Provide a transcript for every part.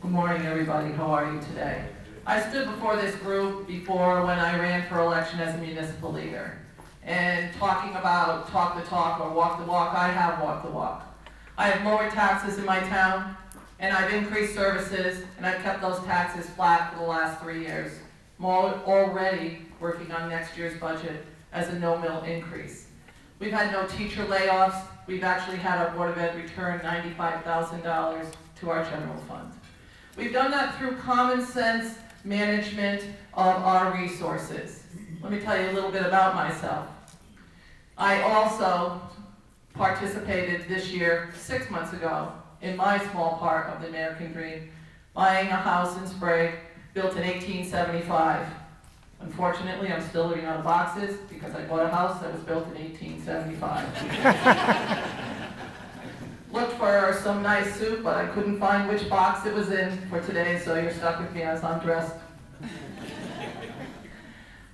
Good morning, everybody. How are you today? I stood before this group before when I ran for election as a municipal leader. And talking about talk the talk or walk the walk, I have walked the walk. I have lowered taxes in my town, and I've increased services, and I've kept those taxes flat for the last 3 years. I'm already working on next year's budget as a no-mill increase. We've had no teacher layoffs. We've actually had our Board of Ed return $95,000 to our general fund. We've done that through common sense management of our resources. Let me tell you a little bit about myself. I also participated this year, 6 months ago, in my small part of the American dream, buying a house in Sprague, built in 1875. Unfortunately, I'm still living out of boxes because I bought a house that was built in 1875. Looked for some nice soup, but I couldn't find which box it was in for today, so you're stuck with me as I'm dressed.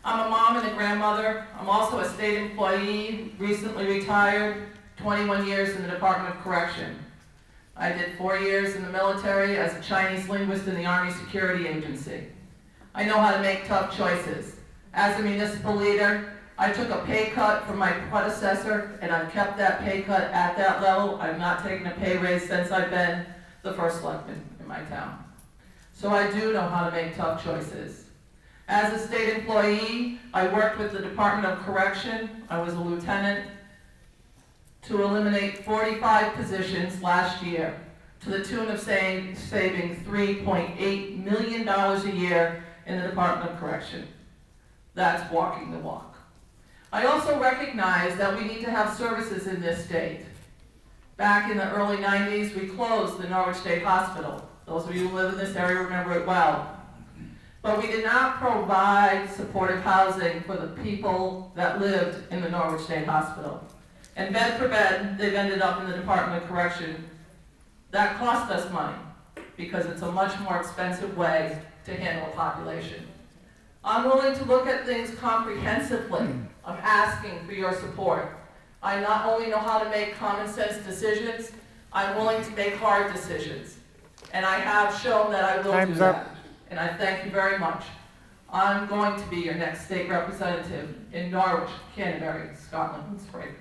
I'm a mom and a grandmother. I'm also a state employee, recently retired, 21 years in the Department of Correction. I did 4 years in the military as a Chinese linguist in the Army Security Agency. I know how to make tough choices. As a municipal leader, I took a pay cut from my predecessor, and I've kept that pay cut at that level. I've not taken a pay raise since I've been the first selectman in my town. So I do know how to make tough choices. As a state employee, I worked with the Department of Correction. I was a lieutenant to eliminate 45 positions last year to the tune of saving $3.8 million a year in the Department of Correction. That's walking the walk. I also recognize that we need to have services in this state. Back in the early 90s, we closed the Norwich State Hospital. Those of you who live in this area remember it well. But we did not provide supportive housing for the people that lived in the Norwich State Hospital. And bed for bed, they've ended up in the Department of Correction. That cost us money because it's a much more expensive way to handle a population. I'm willing to look at things comprehensively. I'm asking for your support. I not only know how to make common sense decisions, I'm willing to make hard decisions. And I have shown that I will do that. And I thank you very much. I'm going to be your next state representative in Norwich, Canterbury, Scotland, and Sprague.